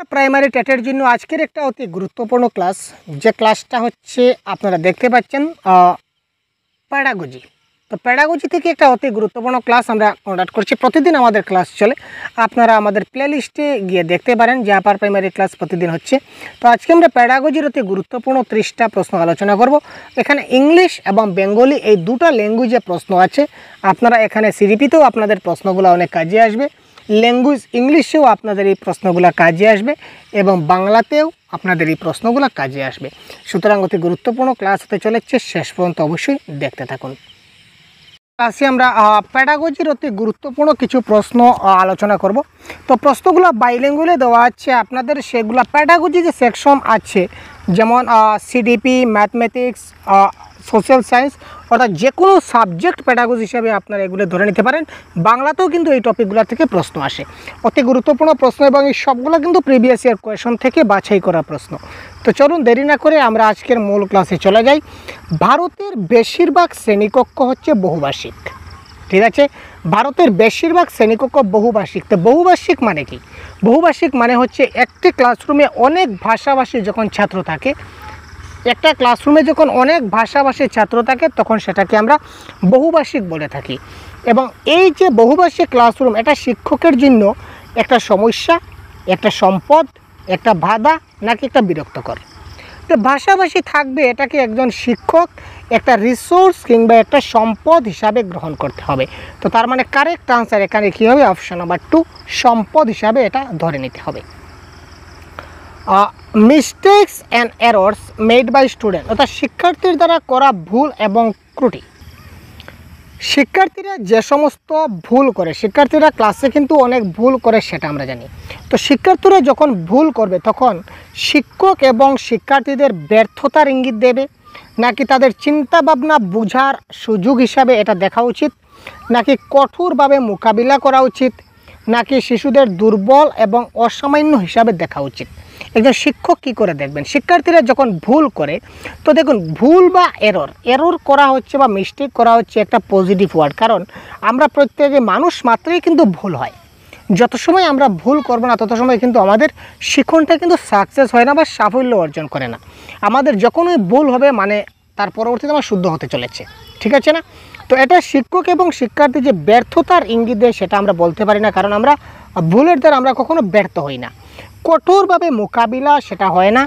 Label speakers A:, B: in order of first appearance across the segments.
A: Primary টেটের জন্য আজকের একটা অতি গুরুত্বপূর্ণ ক্লাস, যে ক্লাসটা হচ্ছে আপনারা দেখতে পাচ্ছেন প্যাডাগজি। তো প্যাডাগজি থেকে একটা অতি গুরুত্বপূর্ণ ক্লাস আমরা কন্ডাক্ট করছি। প্রতিদিন আমাদের ক্লাস চলে, আপনারা আমাদের প্লে লিস্টে গিয়ে দেখতে পারেন যে আপার প্রাইমারি ক্লাস প্রতিদিন হচ্ছে। তো আজকে আমরা প্যাডাগজির অতি গুরুত্বপূর্ণ 30টা প্রশ্ন আলোচনা করব। এখানে ইংলিশ এবং বেঙ্গলি এই দুটো ল্যাঙ্গুয়েজে প্রশ্ন আছে। আপনারা এখানে সিরিপিতেও আপনাদের প্রশ্নগুলো অনেক কাজে আসবে, ল্যাঙ্গুয়েজ ইংলিশেও আপনাদের এই প্রশ্নগুলো কাজে আসবে এবং বাংলাতেও আপনাদের এই প্রশ্নগুলো কাজে আসবে। সুতরাং অতি গুরুত্বপূর্ণ ক্লাস হতে চলেছে, শেষ পর্যন্ত অবশ্যই দেখতে থাকুন। ক্লাসে আমরা প্যাডাগজির অতি গুরুত্বপূর্ণ কিছু প্রশ্ন আলোচনা করব। তো প্রশ্নগুলো বাইলিঙ্গুয়ালে দেওয়া আছে আপনাদের, সেগুলো প্যাডাগজি যে সেকশন আছে, যেমন সিডিপি, ম্যাথমেটিক্স, সোশ্যাল সায়েন্স, অর্থাৎ যে কোনো সাবজেক্ট প্যাডাগজি হিসাবে আপনারা এগুলো ধরে নিতে পারেন। বাংলাতেও কিন্তু এই টপিকগুলো থেকে প্রশ্ন আসে, অতি গুরুত্বপূর্ণ প্রশ্ন, এবং এই সবগুলো কিন্তু প্রিভিয়াস ইয়ার কোয়েশন থেকে বাছাই করা প্রশ্ন। তো চলুন দেরি না করে আমরা আজকের মূল ক্লাসে চলে যাই। ভারতের বেশিরভাগ শ্রেণীকক্ষ হচ্ছে বহুভাষিক, ঠিক আছে? ভারতের বেশিরভাগ শ্রেণীকক্ষ বহুভাষিক। তো বহুভাষিক মানে কি? বহুভাষিক মানে হচ্ছে একটি ক্লাসরুমে অনেক ভাষাভাষী যখন ছাত্র থাকে, একটা ক্লাসরুমে যখন অনেক ভাষাভাষী ছাত্র থাকে তখন সেটাকে আমরা বহুভাষিক বলে থাকি। এবং এই যে বহুভাষিক ক্লাসরুম, এটা শিক্ষকের জন্য একটা সমস্যা, একটা সম্পদ, একটা বাধা, নাকি একটা বিরক্তকর? তো ভাষাভাষী থাকবে, এটাকে একজন শিক্ষক একটা রিসোর্স কিংবা একটা সম্পদ হিসাবে গ্রহণ করতে হবে। তো তার মানে কারেক্ট আনসার এখানে কী হবে? অপশন নাম্বার 2, সম্পদ হিসাবে এটা ধরে নিতে হবে। Mistakes and errors made by student, অর্থাৎ শিক্ষার্থীর দ্বারা করা ভুল এবং ত্রুটি। শিক্ষার্থীরা যে সমস্ত ভুল করে, শিক্ষার্থীরা ক্লাসে কিন্তু অনেক ভুল করে, সেটা আমরা জানি। তো শিক্ষার্থীরা যখন ভুল করবে তখন শিক্ষক এবং শিক্ষার্থীদের ব্যর্থতার ইঙ্গিত দেবে, নাকি তাদের চিন্তা ভাবনা বোঝার সুযোগ হিসাবে এটা দেখা উচিত, নাকি কঠোরভাবে মোকাবিলা করা উচিত, নাকি শিশুদের দুর্বল এবং অসামান্য হিসাবে দেখা উচিত? একজন শিক্ষক কী করে দেখবেন? শিক্ষার্থীরা যখন ভুল করে, তো দেখুন, ভুল বা এরর করা হচ্ছে বা মিস্টেক করা হচ্ছে একটা পজিটিভ ওয়ার্ড, কারণ আমরা প্রত্যেকে মানুষ মাত্রই কিন্তু ভুল হয়। যত সময় আমরা ভুল করবো না তত সময় কিন্তু আমাদের শিক্ষণটা কিন্তু সাকসেস হয় না বা সাফল্য অর্জন করে না। আমাদের যখনই ভুল হবে মানে তার পরবর্তীতে আমার শুদ্ধ হতে চলেছে, ঠিক আছে না? তো এটা শিক্ষক এবং শিক্ষার্থী যে ব্যর্থতার ইঙ্গিত দেয় সেটা আমরা বলতে পারি না, কারণ আমরা ভুলের দ্বারা আমরা কখনো ব্যর্থ হই না। কঠোরভাবে মোকাবিলা সেটা হয় না।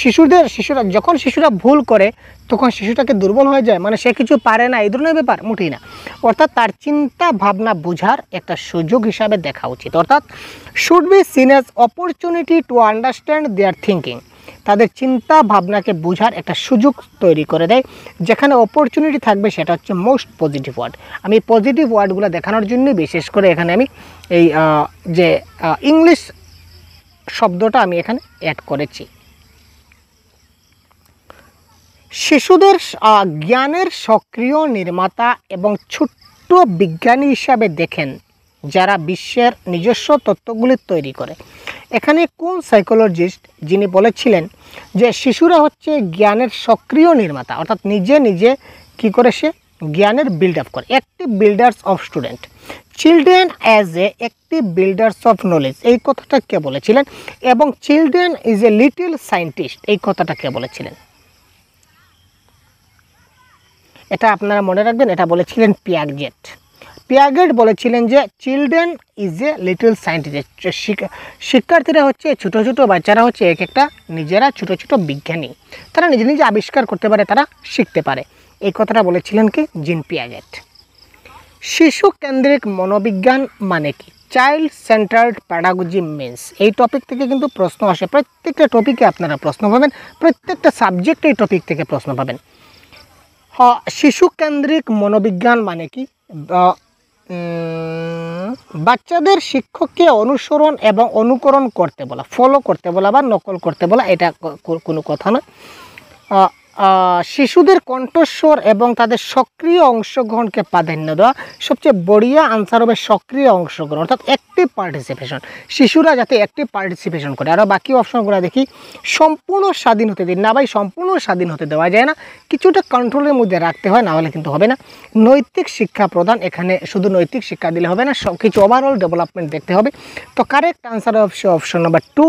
A: শিশুরা যখন ভুল করে তখন শিশুটাকে দুর্বল হয়ে যায়, মানে সে কিছু পারে না, এই ধরনের ব্যাপার মোটেই না। অর্থাৎ তার চিন্তা ভাবনা বোঝার একটা সুযোগ হিসাবে দেখা উচিত। অর্থাৎ should be seen as opportunity to understand their thinking, তাদের চিন্তা ভাবনাকে বোঝার একটা সুযোগ তৈরি করে দেয়। যেখানে অপরচুনিটি থাকবে সেটা হচ্ছে মোস্ট পজিটিভ ওয়ার্ড। আমি পজিটিভ ওয়ার্ডগুলো দেখানোর জন্য বিশেষ করে এখানে আমি এই যে ইংলিশ শব্দটা আমি এখানে অ্যাড করেছি। শিশুদের জ্ঞানের সক্রিয় নির্মাতা এবং ছোট্ট বিজ্ঞানী হিসাবে দেখেন যারা বিশ্বের নিজস্ব তত্ত্বগুলি তৈরি করে। এখানে কোন সাইকোলজিস্ট যিনি বলেছিলেন যে শিশুরা হচ্ছে জ্ঞানের সক্রিয় নির্মাতা, অর্থাৎ নিজে নিজে কী করে সে জ্ঞানের বিল্ড আপ করে। Active builders of student, children as a active builders of knowledge, এই কথাটা কে বলেছিলেন? এবং children is a little scientist, এই কথাটা কে বলেছিলেন? এটা আপনারা মনে রাখবেন, এটা বলেছিলেন পিয়াগেট। পিয়াগেট বলেছিলেন যে children is a little scientist, শিক্ষার্থীরা হচ্ছে ছোটো ছোটো বাচ্চারা হচ্ছে এক একটা নিজেরা ছোটো ছোটো বিজ্ঞানী, তারা নিজে নিজে আবিষ্কার করতে পারে, তারা শিখতে পারে। এই কথাটা বলেছিলেন কি? জিন পিয়াগেট। শিশু কেন্দ্রিক মনোবিজ্ঞান মানে কি? চাইল্ড সেন্টার্ড প্যাডাগজি মিন্স, এই টপিক থেকে কিন্তু প্রশ্ন আসে। প্রত্যেকটা টপিকে আপনারা প্রশ্ন পাবেন, প্রত্যেকটা সাবজেক্টে এই টপিক থেকে প্রশ্ন পাবেন। শিশু কেন্দ্রিক মনোবিজ্ঞান মানে কি? বাচ্চাদের শিক্ষককে অনুসরণ এবং অনুকরণ করতে বলা, ফলো করতে বলা বা নকল করতে বলা, এটা কোনো কথা না। শিশুদের কণ্ঠস্বর এবং তাদের সক্রিয় অংশগ্রহণকে প্রাধান্য দেওয়া। সবচেয়ে বড়িয়া আনসার হবে সক্রিয় অংশগ্রহণ, অর্থাৎ অ্যাক্টিভ পার্টিসিপেশন, শিশুরা যাতে অ্যাক্টিভ পার্টিসিপেশন করে। আরও বাকি অপশনগুলো দেখি। সম্পূর্ণ স্বাধীন হতে দিন, না ভাই সম্পূর্ণ স্বাধীন হতে দেওয়া যায় না, কিছুটা কন্ট্রোলের মধ্যে রাখতে হয়, না হলে কিন্তু হবে না। নৈতিক শিক্ষা প্রদান, এখানে শুধু নৈতিক শিক্ষা দিলে হবে না, সব কিছু ওভারঅল ডেভেলপমেন্ট দেখতে হবে। তো কারেক্ট আনসার হচ্ছে অপশন নাম্বার 2,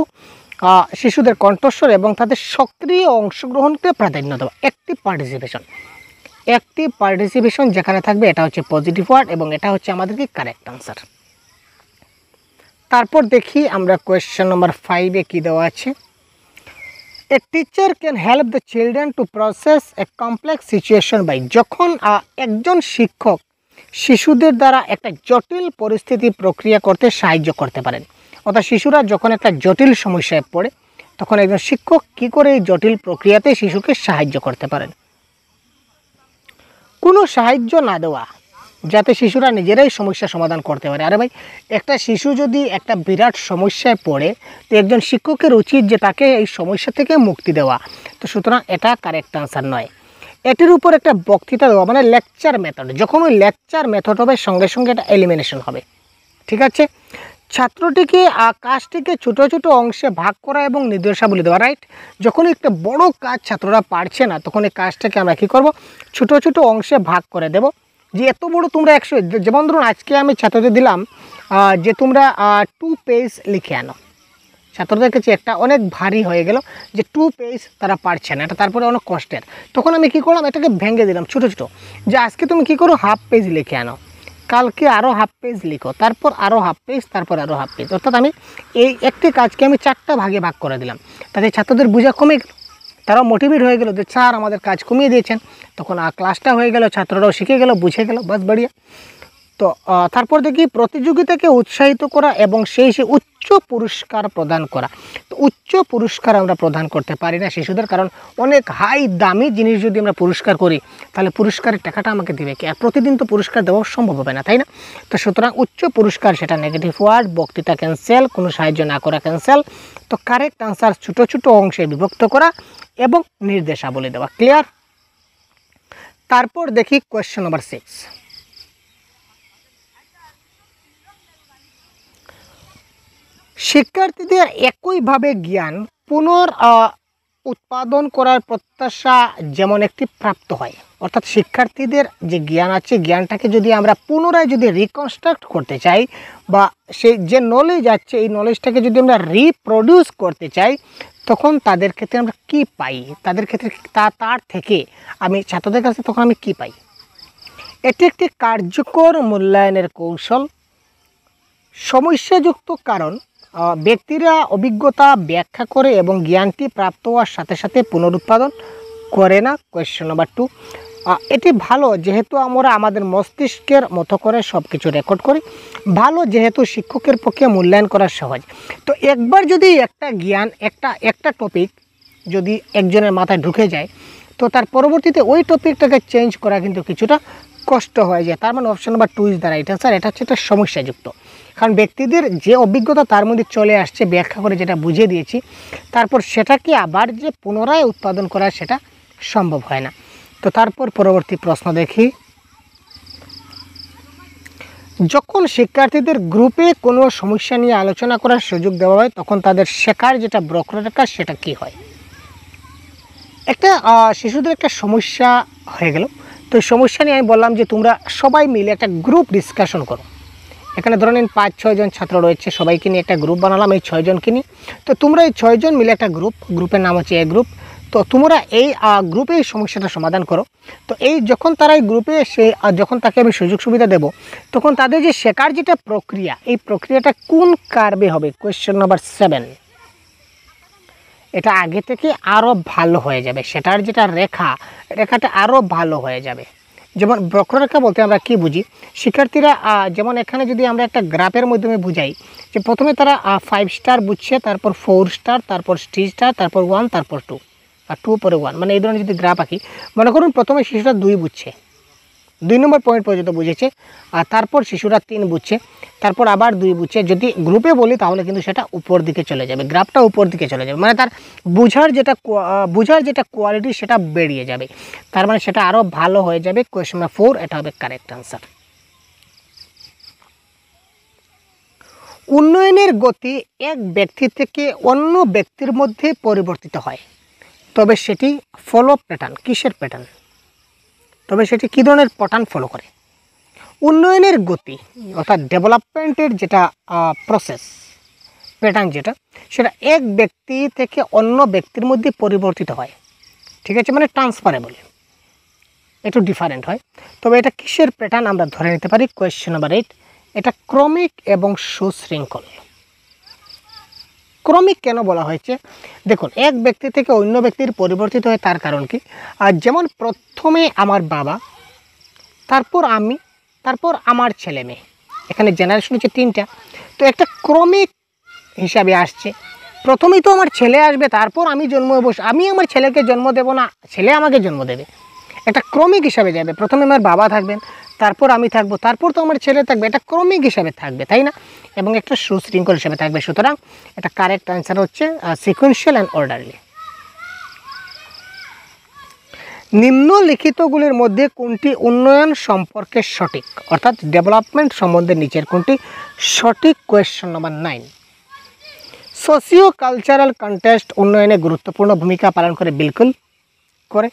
A: শিশুদের কণ্ঠস্বর এবং তাদের সক্রিয় অংশগ্রহণকে প্রাধান্য দেওয়া, অ্যাক্টিভ পার্টিসিপেশন। অ্যাক্টিভ পার্টিসিপেশন যেখানে থাকবে এটা হচ্ছে পজিটিভ ওয়ার্ড এবং এটা হচ্ছে আমাদের কি কারেক্ট আনসার। তারপর দেখি আমরা কোয়েশ্চেন নাম্বার 5-এ কী দেওয়া আছে। A teacher can help the children to process a complex situation by, যখন একজন শিক্ষক শিশুদের দ্বারা একটা জটিল পরিস্থিতি প্রক্রিয়া করতে সাহায্য করতে পারেন, অর্থাৎ শিশুরা যখন একটা জটিল সমস্যায় পড়ে তখন একজন শিক্ষক কী করে এই জটিল প্রক্রিয়াতে শিশুকে সাহায্য করতে পারেন। কোনো সাহায্য না দেওয়া, যাতে শিশুরা নিজেরাই সমস্যা সমাধান করতে পারে। আরে ভাই, একটা শিশু যদি একটা বিরাট সমস্যায় পড়ে তো একজন শিক্ষকের উচিত যে তাকে এই সমস্যা থেকে মুক্তি দেওয়া। তো সুতরাং এটা কারেক্ট আনসার নয়। এটির উপর একটা বক্তৃতা দেওয়া, মানে লেকচার মেথড, যখন ওই লেকচার মেথড হবে সঙ্গে সঙ্গে এটা এলিমিনেশন হবে। ঠিক আছে। ছাত্রটিকে কাজটিকে ছোটো ছোটো অংশে ভাগ করা এবং নির্দেশাবলী দেওয়া, রাইট। যখন একটা বড় কাজ ছাত্ররা পারছে না তখন এই কাজটাকে আমরা কী করব, ছোটো ছোটো অংশে ভাগ করে দেব। যে এত বড় তোমরা 100, যেমন ধরুন আজকে আমি ছাত্রদের দিলাম যে তোমরা 2 পেজ লিখে আনো, ছাত্রদের কাছে একটা অনেক ভারী হয়ে গেল যে 2 পেজ তারা পারছে না, এটা তারপরে অনেক কষ্টের। তখন আমি কী করলাম, এটাকে ভেঙে দিলাম ছোটো ছোটো, যে আজকে তুমি কী করো, হাফ পেজ লিখে আনো, কালকে আরও হাফ পেজ লিখো, তারপর আরও হাফ পেজ, তারপর আরও হাফ পেজ। অর্থাৎ আমি এই একটি কাজকে আমি 4টা ভাগে ভাগ করে দিলাম, তাতে ছাত্রদের বোঝা কমে গেল, তারাও মোটিভেট হয়ে গেল যে স্যার আমাদের কাজ কমিয়ে দিয়েছেন। তখন ক্লাসটা হয়ে গেল, ছাত্ররাও শিখে গেল, বুঝে গেল, বাস বাড়িয়া। তো তারপর দেখি প্রতিযোগিতাকে উৎসাহিত করা এবং সেই উচ্চ পুরস্কার প্রদান করা। তো উচ্চ পুরস্কার আমরা প্রদান করতে পারি না শিশুদের, কারণ অনেক হাই দামি জিনিস যদি আমরা পুরস্কার করি তাহলে পুরস্কারের টাকাটা আমাকে দেবে কি, আর প্রতিদিন তো পুরস্কার দেওয়া সম্ভব হবে না, তাই না। তো সুতরাং উচ্চ পুরস্কার সেটা নেগেটিভ ওয়ার্ড, বক্তৃতা ক্যান্সেল, কোনো সাহায্য না করা ক্যান্সেল। তো কারেক্ট আনসার ছোটো ছোটো অংশে বিভক্ত করা এবং নির্দেশাবলী দেওয়া। ক্লিয়ার। তারপর দেখি কোয়েশ্চেন নাম্বার 6। শিক্ষার্থীদের একইভাবে জ্ঞান উৎপাদন করার প্রত্যাশা যেমন একটি প্রাপ্ত হয়, অর্থাৎ শিক্ষার্থীদের যে জ্ঞান আছে জ্ঞানটাকে যদি আমরা পুনরায় যদি রিকনস্ট্রাক্ট করতে চাই বা সেই যে নলেজ আছে এই নলেজটাকে যদি আমরা রিপ্রডিউস করতে চাই তখন তাদের ক্ষেত্রে আমরা কি পাই, তাদের ক্ষেত্রে তার থেকে আমি ছাত্রদের কাছে তখন আমি কি পাই। এটি একটি কার্যকর মূল্যায়নের কৌশল। সমস্যাযুক্ত কারণ ব্যক্তিরা অভিজ্ঞতা ব্যাখ্যা করে এবং জ্ঞানটি প্রাপ্ত হওয়ার সাথে সাথে পুনরুৎপাদন করে না। কোয়েশ্চেন নাম্বার 2, এটি ভালো যেহেতু আমরা আমাদের মস্তিষ্কের মতো করে সব কিছু রেকর্ড করি, ভালো যেহেতু শিক্ষকের পক্ষে মূল্যায়ন করা সহজ। তো একবার যদি একটা জ্ঞান একটা টপিক যদি একজনের মাথায় ঢুকে যায় তো তার পরবর্তীতে ওই টপিকটাকে চেঞ্জ করা কিন্তু কিছুটা কষ্ট হয়ে যায়। তার মানে option number 2 is the right answer. এটা হচ্ছে একটা সমস্যাযুক্ত, কারণ ব্যক্তিদের যে অভিজ্ঞতা তার মধ্যে চলে আসছে ব্যাখ্যা করে যেটা বুঝিয়ে দিয়েছি তারপর সেটাকে আবার যে পুনরায় উৎপাদন করা সেটা সম্ভব হয় না। তো তারপর পরবর্তী প্রশ্ন দেখি। যখন শিক্ষার্থীদের গ্রুপে কোনো সমস্যা নিয়ে আলোচনা করার সুযোগ দেওয়া হয় তখন তাদের শেখার যেটা বক্ররেখা সেটা কি হয়। একটা শিশুদের একটা সমস্যা হয়ে গেল, তো এই সমস্যা নিয়ে আমি বললাম যে তোমরা সবাই মিলে একটা গ্রুপ ডিসকাশন করো। এখানে ধরে নিন 5-6 জন ছাত্র রয়েছে, সবাইকে নিয়ে একটা গ্রুপ বানালাম, এই 6 জনকে নিয়ে। তো তোমরা এই 6 জন মিলে একটা গ্রুপের নাম হচ্ছে এ গ্রুপ। তো তোমরা এই গ্রুপে এই সমস্যাটা সমাধান করো। তো এই যখন তারা এই গ্রুপে যখন তাকে আমি সুযোগ সুবিধা দেব তখন তাদের যে শেখার যেটা প্রক্রিয়া এই প্রক্রিয়াটা কোন কার্ভে হবে। কোয়েশ্চেন নাম্বার 7, এটা আগে থেকে আরও ভালো হয়ে যাবে, সেটার যেটা রেখাটা আরও ভালো হয়ে যাবে। যেমন বক্ররেখা বলতে আমরা কি বুঝি, শিক্ষার্থীরা যেমন এখানে যদি আমরা একটা গ্রাফের মাধ্যমে বুঝাই যে প্রথমে তারা 5 স্টার বুঝছে, তারপর 4 স্টার, তারপর 3 স্টার, তারপর 1, তারপর 2 আর 2 পরে 1, মানে এই ধরনের যদি গ্রাফ আঁকি, মনে করুন প্রথমে শিশুরা 2 বুঝছে, 2 নম্বর পয়েন্ট পর্যন্ত বুঝেছে, আর তারপর শিশুরা 3 বুঝছে, তারপর আবার 2 বুঝছে। যদি গ্রুপে বলি তাহলে কিন্তু সেটা উপর দিকে চলে যাবে, গ্রাফটা উপর দিকে চলে যাবে, মানে তার বুঝার যেটা কোয়ালিটি সেটা বেরিয়ে যাবে, তার মানে সেটা আরও ভালো হয়ে যাবে। কোয়েশ্চন নাম্বার 4 এটা হবে কারেক্ট আনসার। উন্নয়নের গতি এক ব্যক্তি থেকে অন্য ব্যক্তির মধ্যে পরিবর্তিত হয়, তবে সেটি ফলো প্যাটার্ন, কিসের প্যাটার্ন, তবে সেটি কী ধরনের প্যাটার্ন ফলো করে? উন্নয়নের গতি অর্থাৎ ডেভেলপমেন্টের যেটা প্রসেস প্যাটার্ন যেটা, সেটা এক ব্যক্তি থেকে অন্য ব্যক্তির মধ্যে পরিবর্তিত হয়, ঠিক আছে, মানে ট্রান্সফারেবল, একটু ডিফারেন্ট হয়। তবে এটা কিসের প্যাটার্ন আমরা ধরে নিতে পারি? কোয়েশ্চেন নাম্বার 8 এটা ক্রমিক এবং সুশৃঙ্খল। ক্রমিক কেন বলা হয়েছে? দেখুন, এক ব্যক্তি থেকে অন্য ব্যক্তির পরিবর্তিত হয় তার কারণ কি? আর যেমন প্রথমে আমার বাবা, তারপর আমি, তারপর আমার ছেলে মেয়ে, এখানে জেনারেশন হচ্ছে 3টা, তো একটা ক্রমিক হিসাবে আসছে। প্রথমেই তো আমার ছেলে আসবে, তারপর আমি আমি আমার ছেলেকে জন্ম দেব না, ছেলে আমাকে জন্ম দেবে, একটা ক্রমিক হিসাবে যাবে। প্রথমে আমার বাবা থাকবেন, তারপর আমি থাকবো, তারপর তো আমার ছেলে থাকবে, এটা ক্রমিক হিসাবে থাকবে, তাই না? এবং একটা সুশৃঙ্খল হিসাবে থাকবে। সুতরাং এটা কারেক্ট অ্যান্সার হচ্ছে সিকোয়েন্সিয়াল অ্যান্ড অর্ডারলি। নিম্নলিখিতগুলির মধ্যে কোনটি উন্নয়ন সম্পর্কে সঠিক, অর্থাৎ ডেভেলপমেন্ট সম্বন্ধে নিচের কোনটি সঠিক? Question number 9 socio cultural context উন্নয়নে গুরুত্বপূর্ণ ভূমিকা পালন করে, বিলকুল করে।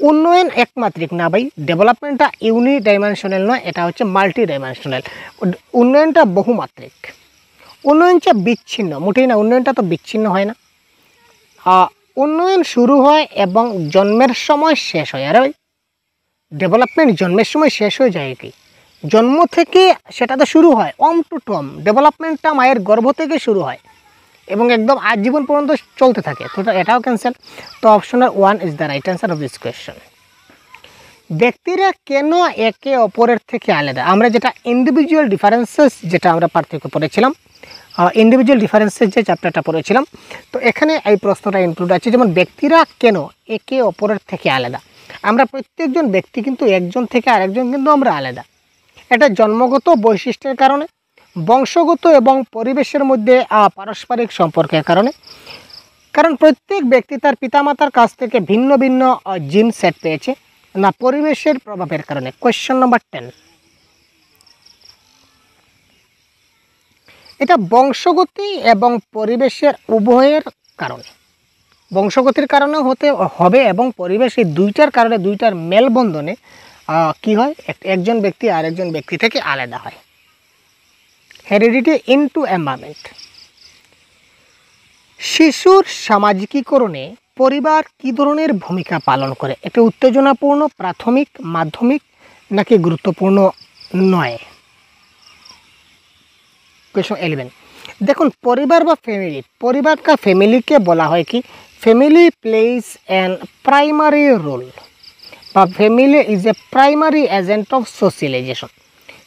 A: উন্নয়ন একমাত্রিক না ভাই, ডেভেলপমেন্টটা ইউনি ডাইমেনশনাল নয়, এটা হচ্ছে মাল্টি ডাইমেনশনাল। উন্নয়নটা বহুমাত্রিক, উন্নয়নটা বিচ্ছিন্ন মোটেই না, উন্নয়নটা তো বিচ্ছিন্ন হয় না। উন্নয়ন শুরু হয় এবং জন্মের সময় শেষ হয়। আর ভাই ডেভেলপমেন্ট জন্মের সময় শেষ হয়ে যায় কি? জন্ম থেকে সেটা তো শুরু হয়, অম টু টম ডেভেলপমেন্টটা মায়ের গর্ভ থেকে শুরু হয় এবং একদম আজীবন পর্যন্ত চলতে থাকে, তো এটাও ক্যান্সেল। তো option 1 is the right answer of this question. ব্যক্তিরা কেন একে অপরের থেকে আলাদা? আমরা যেটা ইন্ডিভিজুয়াল ডিফারেন্সেস যেটা আমরা পার্থক্য পড়েছিলাম, ইন্ডিভিজুয়াল ডিফারেন্সেস যে চ্যাপ্টারটা পড়েছিলাম, তো এখানে এই প্রশ্নটা ইনক্লুড আছে। যেমন ব্যক্তিরা কেন একে অপরের থেকে আলাদা? আমরা প্রত্যেকজন ব্যক্তি কিন্তু একজন থেকে আরেকজন কিন্তু আমরা আলাদা। এটা জন্মগত বৈশিষ্ট্যের কারণে, বংশগত এবং পরিবেশের মধ্যে পারস্পরিক সম্পর্কের কারণে, কারণ প্রত্যেক ব্যক্তি তার পিতামাতার কাছ থেকে ভিন্ন ভিন্ন জিন সেট পেয়েছে, না পরিবেশের প্রভাবের কারণে। কোয়েশ্চন নাম্বার 10 এটা বংশগতি এবং পরিবেশের উভয়ের কারণে, বংশগতির কারণে হতে হবে এবং পরিবেশ, এই দুইটার কারণে, দুইটার মেলবন্ধনে কি হয়, একজন ব্যক্তি আরেকজন ব্যক্তি থেকে আলাদা হয়। Heredity into environment. শিশুর সামাজিকীকরণে পরিবার কী ধরনের ভূমিকা পালন করে? এটা উত্তেজনাপূর্ণ, প্রাথমিক, মাধ্যমিক নাকি গুরুত্বপূর্ণ নয়? কোয়েশ্চন 11 দেখুন, পরিবার বা ফ্যামিলি, পরিবার কা ফ্যামিলিকে বলা হয় কি? Family plays an primary role, বা family is a primary agent of socialisation.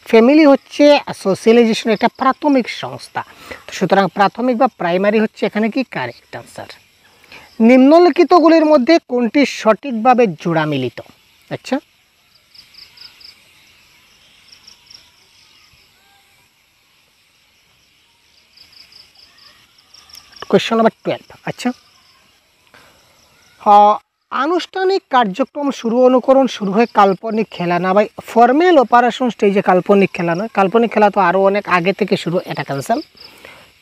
A: Family হচ্ছে সোশ্যালাইজেশন একটা প্রাথমিক সংস্থা, সুতরাং প্রাথমিক বা প্রাইমারি হচ্ছে এখানে কি কারেক্ট আনসার। নিম্নলিখিতগুলির মধ্যে কোনটি সঠিকভাবে জোড়া মিলিত? আচ্ছা, কোয়েশ্চন নাম্বার 12 আচ্ছা, আনুষ্ঠানিক কার্যক্রম অনুকরণ শুরু হয় কাল্পনিক খেলা না ভাই? ফর্মাল অপারেশন স্টেজে কাল্পনিক খেলা নয়, কাল্পনিক খেলা তো আরও অনেক আগে থেকে শুরু, এটা cancel.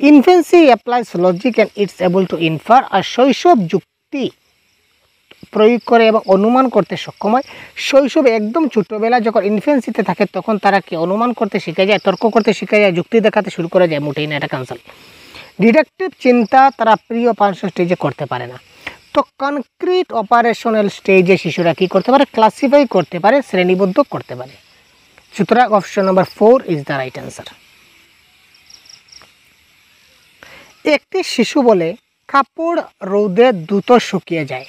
A: Infancy applies logic and it's able to infer, আর শৈশব যুক্তি প্রয়োগ করে এবং অনুমান করতে সক্ষম হয়। শৈশবে একদম ছোটোবেলা যখন ইনফেন্সিতে থাকে তখন তারা কি অনুমান করতে শিখে যায়, তর্ক করতে শিখে যায়, যুক্তি দেখাতে শুরু করে যায়, মোটেই না, এটা ক্যান্সেল। ডিডাকটিভ চিন্তা তারা প্রি অপারেশন স্টেজে করতে পারে না। তো কনক্রিট অপারেশনাল স্টেজে শিশুরা কী করতে পারে? ক্লাসিফাই করতে পারে, শ্রেণীবদ্ধ করতে পারে। সুতরাং option number 4 is the right answer. একটি শিশু বলে কাপড় রোদে দ্রুত শুকিয়ে যায়,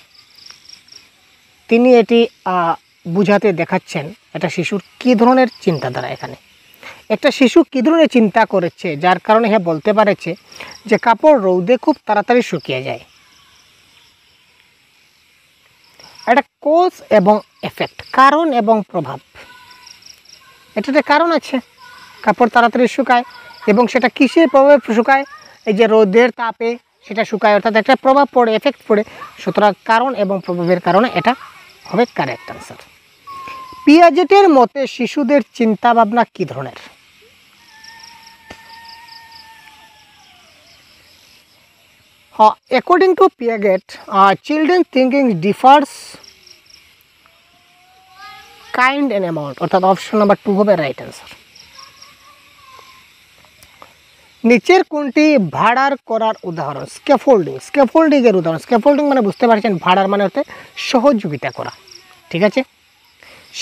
A: তিনি এটি বুঝাতে দেখাচ্ছেন এটা শিশুর কী ধরনের চিন্তাধারা? এখানে একটা শিশু কী ধরনের চিন্তা করেছে যার কারণে হ্যাঁ বলতে পারেছে যে কাপড় রোদে খুব তাড়াতাড়ি শুকিয়ে যায়? এটা কোজ এবং এফেক্ট, কারণ এবং প্রভাব, এটাতে কারণ আছে, কাপড় তাড়াতাড়ি শুকায় এবং সেটা কিসের প্রভাবে শুকায়? এই যে রোদের তাপে সেটা শুকায়, অর্থাৎ একটা প্রভাব পড়ে, এফেক্ট পড়ে। সুতরাং কারণ এবং প্রভাবের কারণে এটা হবে কারেক্ট আনসার। পিয়াজেটের মতে শিশুদের চিন্তা ভাবনা কী ধরনের? According to পিয়াগেট, children thinking differs kind and amount, অর্থাৎ অপশন নাম্বার 2 হবে রাইট অ্যান্সার। নিচের কোনটি ভাড়ার করার উদাহরণ? স্ক্যাফোল্ডিং, স্ক্যাফোল্ডিংয়ের উদাহরণ। স্ক্যাফোল্ডিং মানে বুঝতে পারছেন, ভাড়ার মানে হচ্ছে সহযোগিতা করা, ঠিক আছে।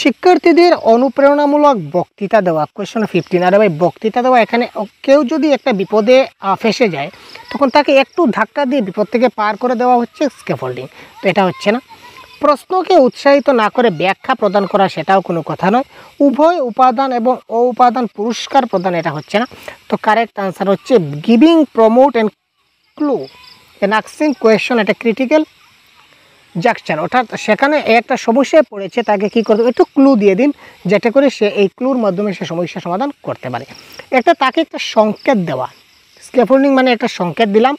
A: শিক্ষার্থীদের অনুপ্রেরণামূলক বক্তৃতা দেওয়া, কোয়েশ্চন 15। আরে ভাই, বক্তৃতা দেওয়া, এখানে কেউ যদি একটা বিপদে ফেসে যায় তখন তাকে একটু ধাক্কা দিয়ে বিপদ থেকে পার করে দেওয়া হচ্ছে স্ক্যাফোল্ডিং, তো এটা হচ্ছে না। প্রশ্নকে উৎসাহিত না করে ব্যাখ্যা প্রদান করা, সেটাও কোনো কথা নয়। উভয় উপাদান এবং অউপাদান পুরস্কার প্রদান, এটা হচ্ছে না। তো কারেক্ট আনসার হচ্ছে giving, promote and clue and asking question, এটা ক্রিটিক্যাল জাকচার, অর্থাৎ সেখানে একটা সমস্যায় পড়েছে, তাকে কী করতে, একটু ক্লু দিয়ে দিন, যেটা করে সে এই ক্লুর মাধ্যমে সে সমস্যার সমাধান করতে পারে। তাকে একটা সংকেত দেওয়া, স্ক্যাফোল্ডিং মানে একটা সংকেত দিলাম,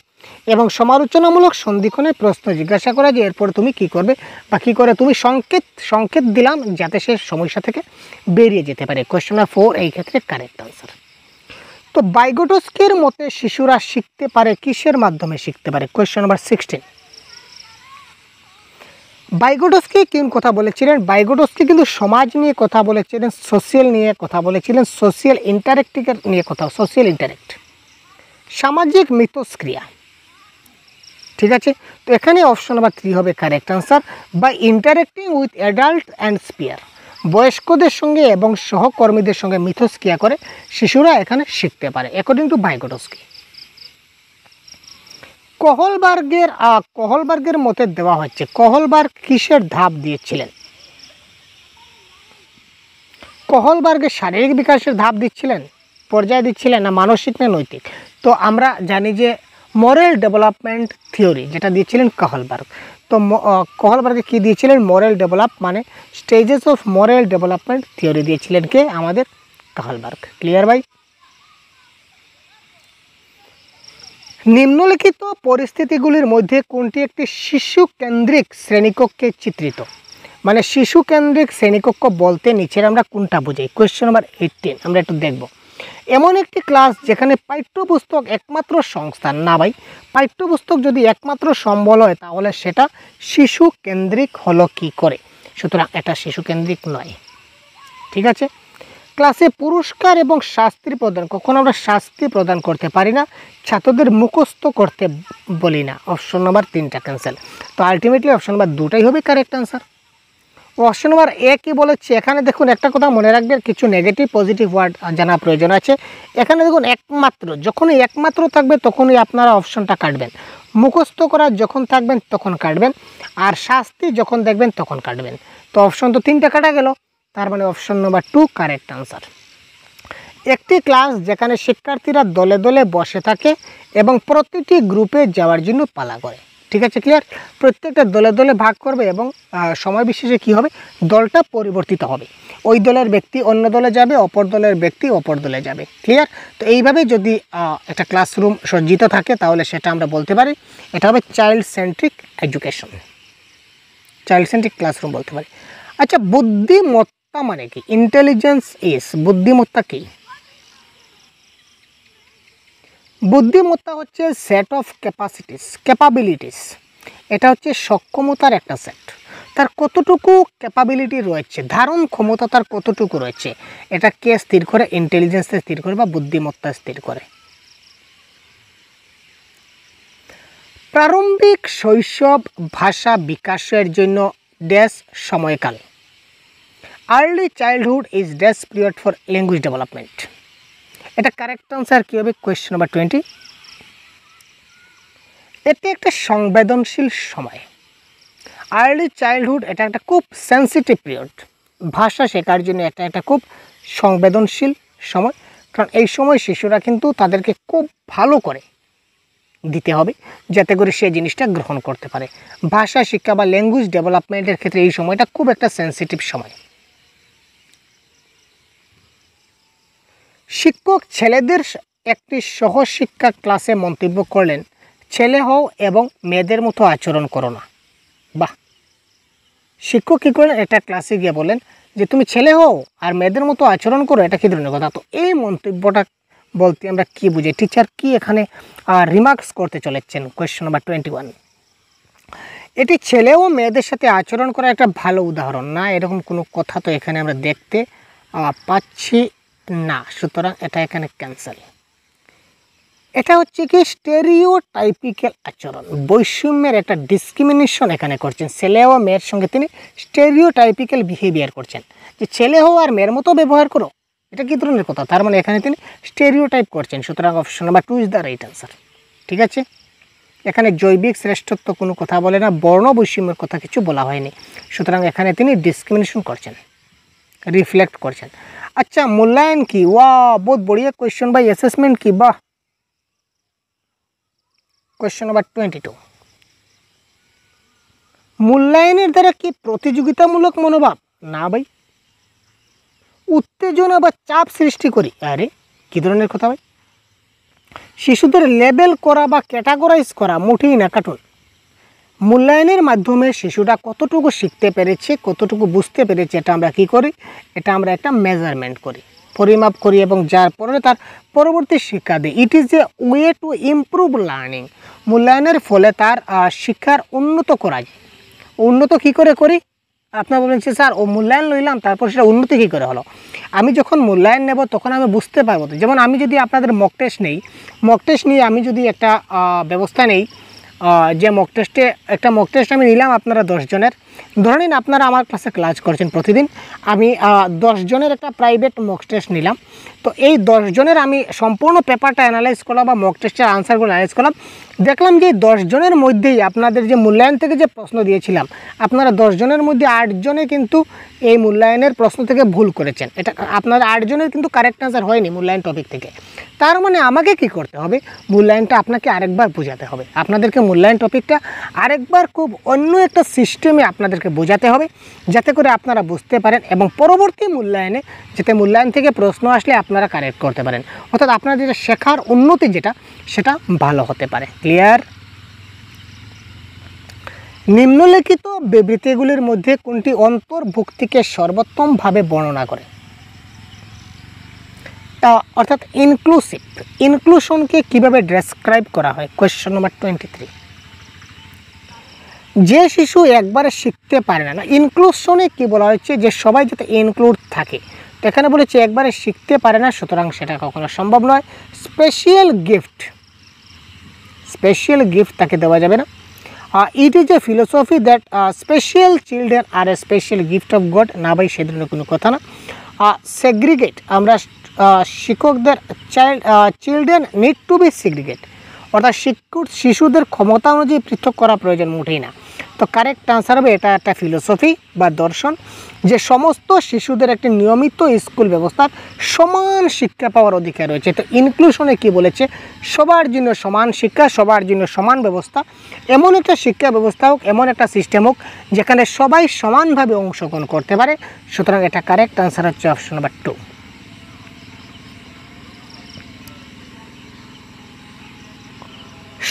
A: এবং সমালোচনামূলক সন্ধিক্ষণে প্রশ্ন জিজ্ঞাসা করা যে এরপর তুমি কি করবে বা কী করে তুমি সংকেত দিলাম যাতে সে সমস্যা থেকে বেরিয়ে যেতে পারে। কোয়েশ্চন নাম্বার 4 এই ক্ষেত্রে কারেক্ট আনসার। তো ভাইগোটস্কির মতে শিশুরা শিখতে পারে কিসের মাধ্যমে শিখতে পারে? Question number 16। ভাইগোটস্কি কোন কথা বলেছিলেন? ভাইগোটস্কি কিন্তু সমাজ নিয়ে কথা বলেছিলেন, সোশিয়াল নিয়ে কথা বলেছিলেন, সোশিয়াল ইন্টারেক্টিকের নিয়ে কথা, সোশিয়াল ইন্টারেক্ট, সামাজিক মিথস্ক্রিয়া, ঠিক আছে। তো এখানে অপশন নাম্বার 3 হবে correct answer. By interacting with adult and peer, বয়স্কদের সঙ্গে এবং সহকর্মীদের সঙ্গে মিথস্ক্রিয়া করে শিশুরা এখানে শিখতে পারে, অ্যাকর্ডিং টু ভাইগোটস্কি। কোহলবার্গের মতে দেওয়া হচ্ছে, কোহলবার্গ কিসের ধাপ দিয়েছিলেন? কোহলবার্গের শারীরিক বিকাশের ধাপ দিচ্ছিলেন, পর্যায়ে দিচ্ছিলেন, না মানসিক না নৈতিক? তো আমরা জানি যে মোরাল ডেভেলপমেন্ট থিওরি যেটা দিয়েছিলেন কোহলবার্গ। তো কোহলবার্গে কী দিয়েছিলেন? মোরাল ডেভেলপ মানে stages of moral development theory দিয়েছিলেন কে? আমাদের কোহলবার্গ। ক্লিয়ার ভাই? নিম্নলিখিত পরিস্থিতিগুলির মধ্যে কোনটি একটি শিশু কেন্দ্রিক শ্রেণীকক্ষে চিত্রিত? মানে শিশু কেন্দ্রিক শ্রেণীকক্ষ বলতে নিচের আমরা কোনটা বুঝাই? কোয়েশ্চন নাম্বার 18 আমরা একটু দেখব। এমন একটি ক্লাস যেখানে পাঠ্যপুস্তক একমাত্র সংস্থান। না ভাই, পাঠ্যপুস্তক যদি একমাত্র সম্বল হয় তাহলে সেটা শিশু কেন্দ্রিক হলো কি করে? সুতরাং এটা শিশু কেন্দ্রিক নয়, ঠিক আছে। ক্লাসে পুরস্কার এবং শাস্তি প্রদান, কখনো আমরা শাস্তি প্রদান করতে পারি না, ছাত্রদের মুখস্থ করতে বলি না। অপশন নাম্বার 3টা ক্যান্সেল। তো আলটিমেটলি অপশন নাম্বার 2টাই হবে correct answer. Option number A কি বলেছে? এখানে দেখুন একটা কথা মনে রাখবেন, কিছু নেগেটিভ পজিটিভ ওয়ার্ড জানা প্রয়োজন আছে। এখানে দেখুন একমাত্র, যখনই একমাত্র থাকবে তখনই আপনারা অপশনটা কাটবেন। মুখস্থ করা যখন থাকবেন তখন কাটবেন, আর শাস্তি যখন দেখবেন তখন কাটবেন। তো অপশন তো 3টা কাটা গেল, তার মানে অপশন নাম্বার 2 কারেক্ট আনসার। একটি ক্লাস যেখানে শিক্ষার্থীরা দলে দলে বসে থাকে এবং প্রতিটি গ্রুপে যাওয়ার জন্য পালা করে, ঠিক আছে। ক্লিয়ার? প্রত্যেকটা দলে দলে ভাগ করবে এবং সময় বিশেষে কী হবে? দলটা পরিবর্তিত হবে, ওই দলের ব্যক্তি অন্য দলে যাবে, অপর দলের ব্যক্তি অপর দলে যাবে। ক্লিয়ার? তো এইভাবে যদি একটা ক্লাসরুম সজ্জিত থাকে তাহলে সেটা আমরা বলতে পারি এটা হবে child centric education, child centric classroom বলতে পারি। আচ্ছা, বুদ্ধিমত্তা মানে কি? ইন্টেলিজেন্স ইজ, বুদ্ধিমত্তা কি? বুদ্ধিমত্তা হচ্ছে সেট অফ ক্যাপাবিলিটিস, এটা হচ্ছে সক্ষমতার একটা সেট। তার কতটুকু ক্যাপাবিলিটি রয়েছে, ধারণ ক্ষমতা তার কতটুকু রয়েছে, এটা কে স্থির করে? ইন্টেলিজেন্সে স্থির করে বা বুদ্ধিমত্তা স্থির করে। প্রারম্ভিক শৈশব ভাষা বিকাশের জন্য ড্যাশ সময়কাল। Early childhood is dash period for language development. এটা কারেক্ট আনসার কী হবে? Question number 20। এটি একটা সংবেদনশীল সময়। আর্লি চাইল্ডহুড এটা একটা খুব সেন্সিটিভ পিরিয়ড, ভাষা শেখার জন্য এটা একটা খুব সংবেদনশীল সময়, কারণ এই সময় শিশুরা কিন্তু তাদেরকে খুব ভালো করে দিতে হবে যাতে করে সে জিনিসটা গ্রহণ করতে পারে। ভাষা শিক্ষা বা ল্যাঙ্গুয়েজ ডেভেলপমেন্টের ক্ষেত্রে এই সময়টা খুব একটা সেন্সিটিভ সময়। শিক্ষক ছেলেদের একটি সহশিক্ষা ক্লাসে মন্তব্য করলেন, ছেলে হও এবং মেয়েদের মতো আচরণ করো না। বাহ, শিক্ষক কী করলেন, একটা ক্লাসে গিয়ে বলেন যে তুমি ছেলে হও আর মেয়েদের মতো আচরণ করো, এটা কী ধরনের কথা। তো এই মন্তব্যটা বলতে আমরা কি বুঝি, টিচার কি এখানে রিমার্কস করতে চলেছেন। কোয়েশ্চন নাম্বার 21, এটি ছেলে ও মেয়েদের সাথে আচরণ করা একটা ভালো উদাহরণ না, এরকম কোনো কথা তো এখানে আমরা দেখতে পাচ্ছি না, সুতরাং এটা এখানে ক্যান্সেল। এটা হচ্ছে কি স্টেরিওটাইপিক্যাল আচরণ, বৈষম্যের একটা ডিসক্রিমিনেশন এখানে করছেন। ছেলে ও মেয়ের সঙ্গে তিনি স্টেরিওটাইপিক্যাল বিহেভিয়ার করছেন, যে ছেলে হও আর মেয়ের মতো ব্যবহার করো, এটা কী ধরনের কথা। তার মানে এখানে তিনি স্টেরিওটাইপ করছেন, সুতরাং option number 2 is the right answer. ঠিক আছে, এখানে জৈবিক শ্রেষ্ঠত্ব কোনো কথা বলে না, বর্ণ বৈষম্যের কথা কিছু বলা হয়নি, সুতরাং এখানে তিনি ডিসক্রিমিনেশন করছেন, রিফ্লেক্ট করছেন। আচ্ছা, মূল্যায়ন কি, ওয়া বহুত বড়িয়া কোয়েশ্চন বাই অ্যাসেসমেন্ট কি, বাহ। কোয়েশ্চন নাম্বার 22, মূল্যায়নের দ্বারা কি প্রতিযোগিতামূলক মনোভাব, না ভাই, উত্তেজনা বা চাপ সৃষ্টি করি, আরে কী ধরনের কথা ভাই। শিশুদের লেবেল করা বা ক্যাটাগরাইজ করা, মোটেই না কার্টুন। মূল্যায়নের মাধ্যমে শিশুরা কতটুকু শিখতে পেরেছে, কতটুকু বুঝতে পেরেছে, এটা আমরা কী করি, এটা আমরা একটা মেজারমেন্ট করি, পরিমাপ করি এবং যার পরে তার পরবর্তী শিক্ষা দিই। ইট is a way to improve learning. মূল্যায়নের ফলে তার শিক্ষার উন্নত করা যায়। উন্নত কী করে করি, আপনারা বলেন যে স্যার ও মূল্যায়ন লইলাম তারপর সেটা উন্নতি কী করে হলো। আমি যখন মূল্যায়ন নেব তখন আমি বুঝতে পারবো। তো যেমন আমি যদি আপনাদের মক টেস্ট নেই, মক টেস্ট নিয়ে আমি যদি একটা ব্যবস্থা নেই, যে মক টেস্ট আমি নিলাম আপনারা 10 জনের, ধরে নিন আপনারা আমার ক্লাসে ক্লাস করছেন প্রতিদিন, আমি 10 জনের একটা প্রাইভেট মক টেস্ট নিলাম। তো এই 10 জনের আমি সম্পূর্ণ পেপারটা অ্যানালাইজ করলাম বা মক টেস্টের আনসারগুলো অ্যানালাইজ করলাম, দেখলাম যে 10 জনের মধ্যেই আপনাদের যে মূল্যায়ন থেকে যে প্রশ্ন দিয়েছিলাম, আপনারা 10 জনের মধ্যে 8 জনে কিন্তু এই মূল্যায়নের প্রশ্ন থেকে ভুল করেছেন। এটা আপনারা 8 জনের কিন্তু কারেক্ট আনসার হয়নি মূল্যায়ন টপিক থেকে। তার মানে আমাকে কি করতে হবে, মূল্যায়নটা আপনাকে আরেকবার বোঝাতে হবে। আপনাদেরকে মূল্যায়ন টপিকটা আরেকবার খুব অন্য একটা সিস্টেমে আপনাদেরকে বোঝাতে হবে, যাতে করে আপনারা বুঝতে পারেন এবং পরবর্তী মূল্যায়নে যাতে মূল্যায়ন থেকে প্রশ্ন আসলে আপনারা কারেক্ট করতে পারেন, অর্থাৎ আপনাদের যেটা শেখার উন্নতি যেটা সেটা ভালো হতে পারে। ক্লিয়ার? নিম্নলিখিত বিবৃতিগুলির মধ্যে কোনটি অন্তর্ভুক্তিকে সর্বোত্তমভাবে বর্ণনা করে, অর্থাৎ ইনক্লুশনকে কীভাবে ডেসক্রাইব করা হয়। কোয়েশ্চন নাম্বার 23, যে শিশু একবারে শিখতে পারে না, ইনক্লুশনে কি বলা হচ্ছে, যে সবাই যাতে ইনক্লুড থাকে। তো এখানে বলেছে একবারে শিখতে পারে না, সুতরাং সেটা কখনো সম্ভব নয়। স্পেশাল গিফট তাকে দেওয়া যাবে না। It is a philosophy that special children are a special gift of God, না ভাই সে ধরনের কোনো কথা না। সেগ্রিগেট, আমরা শিক্ষকদের children need to be segregate, অর্থাৎ শিশুদের ক্ষমতা অনুযায়ী পৃথক করা প্রয়োজন, মোটেই না। তো কারেক্ট আনসার হবে এটা একটা ফিলোসফি বা দর্শন, যে সমস্ত শিশুদের একটি নিয়মিত স্কুল ব্যবস্থার সমান শিক্ষা পাওয়ার অধিকার রয়েছে। তো ইনক্লুশনে কি বলেছে, সবার জন্য সমান শিক্ষা, সবার জন্য সমান ব্যবস্থা, এমন একটা শিক্ষা ব্যবস্থা হোক, এমন একটা সিস্টেম হোক যেখানে সবাই সমানভাবে অংশগ্রহণ করতে পারে। সুতরাং এটা কারেক্ট আনসার হচ্ছে অপশন নাম্বার 2।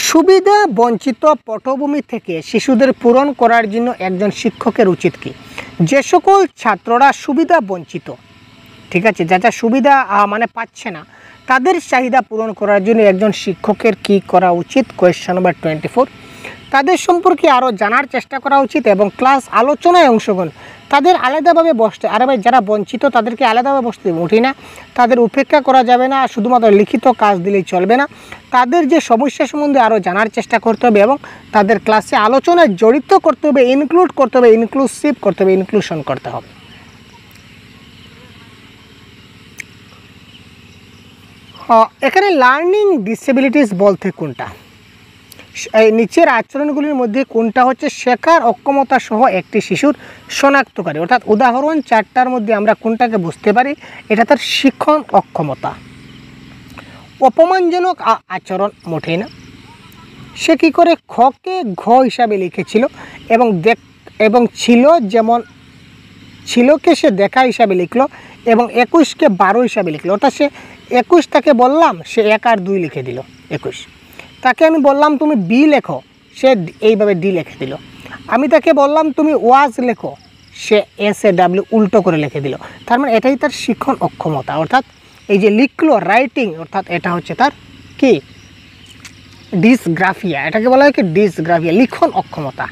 A: সুবিধা বঞ্চিত পটভূমি থেকে শিশুদের পূরণ করার জন্য একজন শিক্ষকের উচিত কি। যে সকল ছাত্ররা সুবিধা বঞ্চিত, ঠিক আছে, যা সুবিধা মানে পাচ্ছে না, তাদের চাহিদা পূরণ করার জন্য একজন শিক্ষকের কি করা উচিত। কোয়েশ্চন নাম্বার 24, তাদের সম্পর্কে আরও জানার চেষ্টা করা উচিত এবং ক্লাস আলোচনায় অংশগ্রহণ, তাদের আলাদাভাবে বসতে, আরে ভাই যারা বঞ্চিত তাদেরকে আলাদাভাবে বসতে উঠি না, তাদের উপেক্ষা করা যাবে না, শুধুমাত্র লিখিত কাজ দিলেই চলবে না, তাদের যে সমস্যা সম্বন্ধে আরও জানার চেষ্টা করতে হবে এবং তাদের ক্লাসে আলোচনায় জড়িত করতে হবে, ইনক্লুড করতে হবে, ইনক্লুসিভ করতে হবে, ইনক্লুশন করতে হবে। এখানে লার্নিং ডিসেবিলিটিস বলতে কোনটা, এই নিচের আচরণগুলির মধ্যে কোনটা হচ্ছে শেখার অক্ষমতা সহ একটি শিশুর শনাক্তকারী, অর্থাৎ উদাহরণ 4টার মধ্যে আমরা কোনটাকে বুঝতে পারি, এটা তার শিক্ষণ অক্ষমতা। অপমানজনক আচরণ, মোটেই না। সে কী করে খকে ঘ হিসাবে লিখেছিল এবং ছিল যেমন ছিলকে সে দেখা হিসাবে লিখলো, এবং 21কে 12 হিসাবে লিখলো, অর্থাৎ সে 21 তাকে বললাম, সে 1 আর 2 লিখে দিল 21। তাকে আমি বললাম তুমি বি লেখো, সে এইভাবে ডি লিখে দিল। আমি তাকে বললাম তুমি ওয়াজ লেখো, সে এস এ ডাব্লিউ উল্টো করে লিখে দিল। তার মানে এটাই তার শিক্ষণ অক্ষমতা, অর্থাৎ এই যে লিখলো রাইটিং, অর্থাৎ এটা হচ্ছে তার কি ডিসগ্রাফিয়া। এটাকে বলা হয় কি ডিসগ্রাফিয়া, লিখন অক্ষমতা।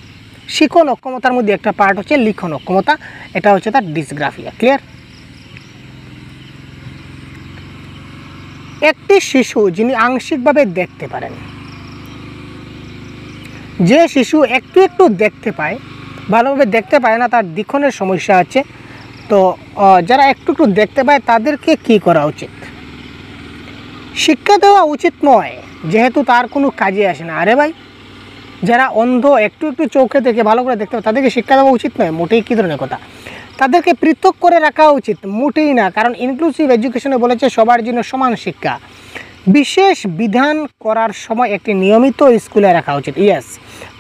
A: শিখন অক্ষমতার মধ্যে একটা পার্ট হচ্ছে লিখন অক্ষমতা, এটা হচ্ছে তার ডিসগ্রাফিয়া। ক্লিয়ার? একটি শিশু যিনি আংশিকভাবে দেখতে পারেন, যে শিশু একটু একটু দেখতে পায়, ভালোভাবে দেখতে পায় না, তার দিখনের সমস্যা আছে। তো যারা একটু একটু দেখতে পায় তাদেরকে কি করা উচিত? শিক্ষা দেওয়া উচিত নয়, যেহেতু তার কোনো কাজে আসে না। আরে ভাই, যারা অন্ধ একটু একটু চোখে দেখে ভালো করে দেখতে পায় তাদেরকে শিক্ষা দেওয়া উচিত নয়? মোটেই কী ধরনের কথা! তাদেরকে পৃথক করে রাখা উচিত? মোটেই না, কারণ ইনক্লুসিভ এডুকেশনে বলেছে সবার জন্য সমান শিক্ষা। বিশেষ বিধান করার সময় একটি নিয়মিত স্কুলে রাখা উচিত। ইয়েস,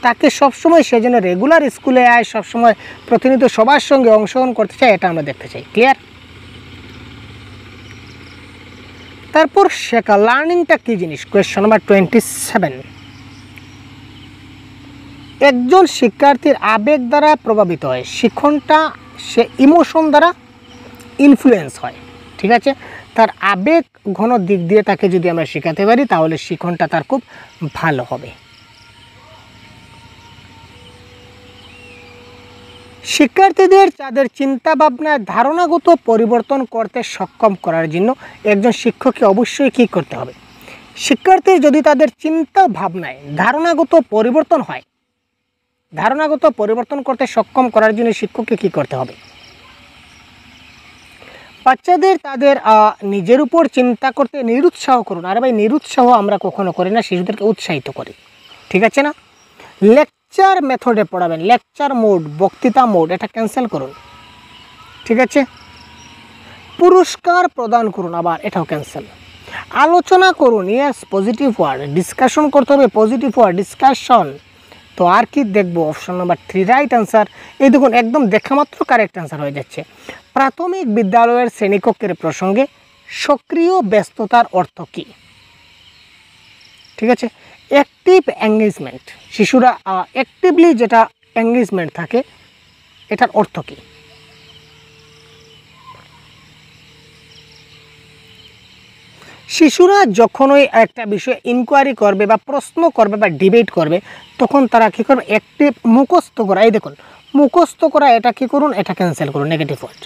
A: তাকে সবসময় সে যেন রেগুলার স্কুলে আয়, সবসময় প্রতিনিয়ত সবার সঙ্গে অংশগ্রহণ করতে চায়, এটা আমরা দেখতে চাই। ক্লিয়ার? তারপর শেখা, লার্নিংটা কী জিনিস? Question number 27। একজন শিক্ষার্থীর আবেগ দ্বারা প্রভাবিত হয়, শিক্ষণটা সে ইমোশন দ্বারা ইনফ্লুয়েন্স হয়। ঠিক আছে? তার আবেগ ঘন দিক দিয়ে তাকে যদি আমরা শেখাতে পারি তাহলে শিক্ষণটা তার খুব ভালো হবে। শিক্ষার্থীদের তাদের চিন্তাভাবনার ধারণাগত পরিবর্তন করতে সক্ষম করার জন্য একজন শিক্ষককে অবশ্যই কী করতে হবে? শিক্ষার্থীর যদি তাদের চিন্তা ভাবনায় ধারণাগত পরিবর্তন হয়, ধারণাগত পরিবর্তন করতে সক্ষম করার জন্য শিক্ষককে কী করতে হবে? বাচ্চাদের তাদের নিজের উপর চিন্তা করতে নিরুৎসাহ করুন। আরে ভাই, নিরুৎসাহ আমরা কখনো করি না, শিশুদেরকে উৎসাহিত করি। ঠিক আছে না? লেকচার মেথডে পড়াবেন, লেকচার মোড, বক্তৃতা মোড, এটা ক্যান্সেল করুন। ঠিক আছে? পুরস্কার প্রদান করুন, আবার এটাও ক্যান্সেল। আলোচনা করুন, ইয়েস, পজিটিভ ওয়ার্ড। ডিসকাশন করতে হবে, পজিটিভ ওয়ার্ড, ডিসকাশন। তো আর কি দেখবো? Option number 3 right answer. এই দেখুন, একদম দেখা মাত্র কারেক্ট অ্যান্সার হয়ে যাচ্ছে। প্রাথমিক বিদ্যালয়ের শ্রেণীকক্ষের প্রসঙ্গে সক্রিয় ব্যস্ততার অর্থ কী? ঠিক আছে? অ্যাক্টিভ এঙ্গেজমেন্ট, শিশুরা অ্যাক্টিভলি যেটা এঙ্গেজমেন্ট থাকে, এটার অর্থ কী? শিশুরা যখনই একটা বিষয়ে ইনকোয়ারি করবে বা প্রশ্ন করবে বা ডিবেট করবে, তখন তারা কী করবে? অ্যাক্টিভ মুখস্থ করা। এই দেখুন, মুখস্থ করা, এটা কী করুন? এটা ক্যান্সেল করুন, নেগেটিভ ওয়ার্ড।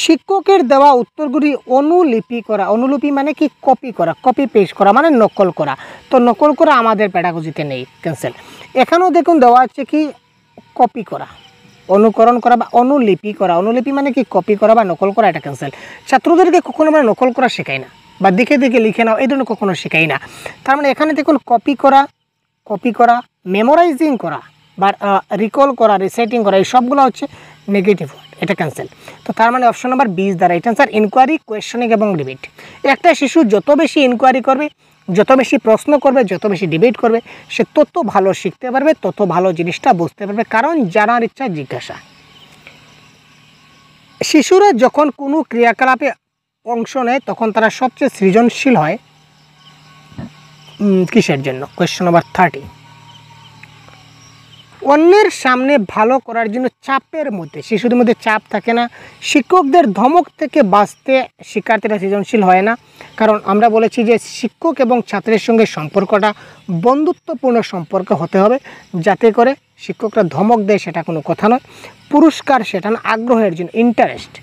A: শিক্ষকের দেওয়া উত্তরগুলি অনুলিপি করা, অনুলিপি মানে কি? কপি করা, কপি পেস্ট করা মানে নকল করা। তো নকল করা আমাদের প্যাডাগজিতে নেই, ক্যান্সেল। এখানেও দেখুন দেওয়া আছে কি? কপি করা, অনুকরণ করা বা অনুলিপি করা। অনুলিপি মানে কি? কপি করা বা নকল করা, এটা ক্যান্সেল। ছাত্রদেরকে কখনো আমরা নকল করা শেখাই না, বা দেখে দেখে লিখে নাও, এই ধরনের কখনো শেখাই না। তার মানে এখানে দেখুন কপি করা, মেমোরাইজিং করা বা রিকল করা, রিসাইটিং করা, এই সবগুলো হচ্ছে নেগেটিভ ওয়ার্ড, এটা ক্যান্সেল। তো তার মানে অপশন নাম্বার 20 দ্বারা এটা আনসার। ইনকোয়ারি, কোয়েশ্চনিং এবং ডিবেট। একটা শিশু যত বেশি ইনকোয়ারি করবে, যত বেশি প্রশ্ন করবে, যত বেশি ডিবেট করবে, সে তত ভালো শিখতে পারবে, তত ভালো জিনিসটা বুঝতে পারবে, কারণ জানার ইচ্ছা জিজ্ঞাসা। শিশুরা যখন কোনো ক্রিয়াকলাপে অংশ নেয় তখন তারা সবচেয়ে সৃজনশীল হয় কিসের জন্য? Question number 30। অন্যের সামনে ভালো করার জন্য চাপের মধ্যে, শিশুদের মধ্যে চাপ থাকে না, শিক্ষকদের ধমক থেকে বাঁচতে শিক্ষার্থীরা সৃজনশীল হয় না। কারণ আমরা বলেছি যে শিক্ষক এবং ছাত্রের সঙ্গে সম্পর্কটা বন্ধুত্বপূর্ণ সম্পর্ক হতে হবে, যাতে করে শিক্ষকরা ধমক দেয় সেটা কোনো কথা নয়, পুরস্কার সেটা না, আগ্রহের জন্য, ইন্টারেস্ট।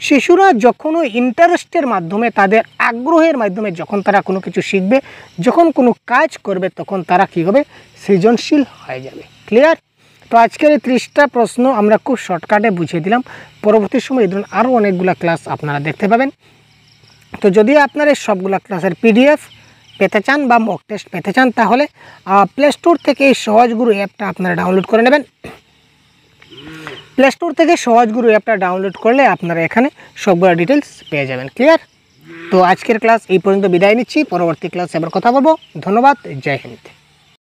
A: শিশুরা যখন ওই ইন্টারেস্টের মাধ্যমে, তাদের আগ্রহের মাধ্যমে যখন তারা কোনো কিছু শিখবে, যখন কোনো কাজ করবে, তখন তারা কী হবে? সৃজনশীল হয়ে যাবে। ক্লিয়ার? তো আজকের এই 30টা প্রশ্ন আমরা খুব শর্টকাটে বুঝিয়ে দিলাম। পরবর্তী সময় এই ধরনের আরও অনেকগুলো ক্লাস আপনারা দেখতে পাবেন। তো যদি আপনারা এই সবগুলো ক্লাসের PDF পেতে চান বা মক টেস্ট পেতে চান, তাহলে প্লে স্টোর থেকে এই সহজগুরু অ্যাপটা আপনারা ডাউনলোড করে নেবেন। প্লে স্টোর থেকে সহজগুরু অ্যাপটা ডাউনলোড করলে আপনারা এখানে সবগুলো ডিটেলস পেয়ে যাবেন। ক্লিয়ার? তো আজকের ক্লাস এই পর্যন্ত বিদায় নিচ্ছি, পরবর্তী ক্লাসে আবার কথা বলবো। ধন্যবাদ, জয় হিন্দ।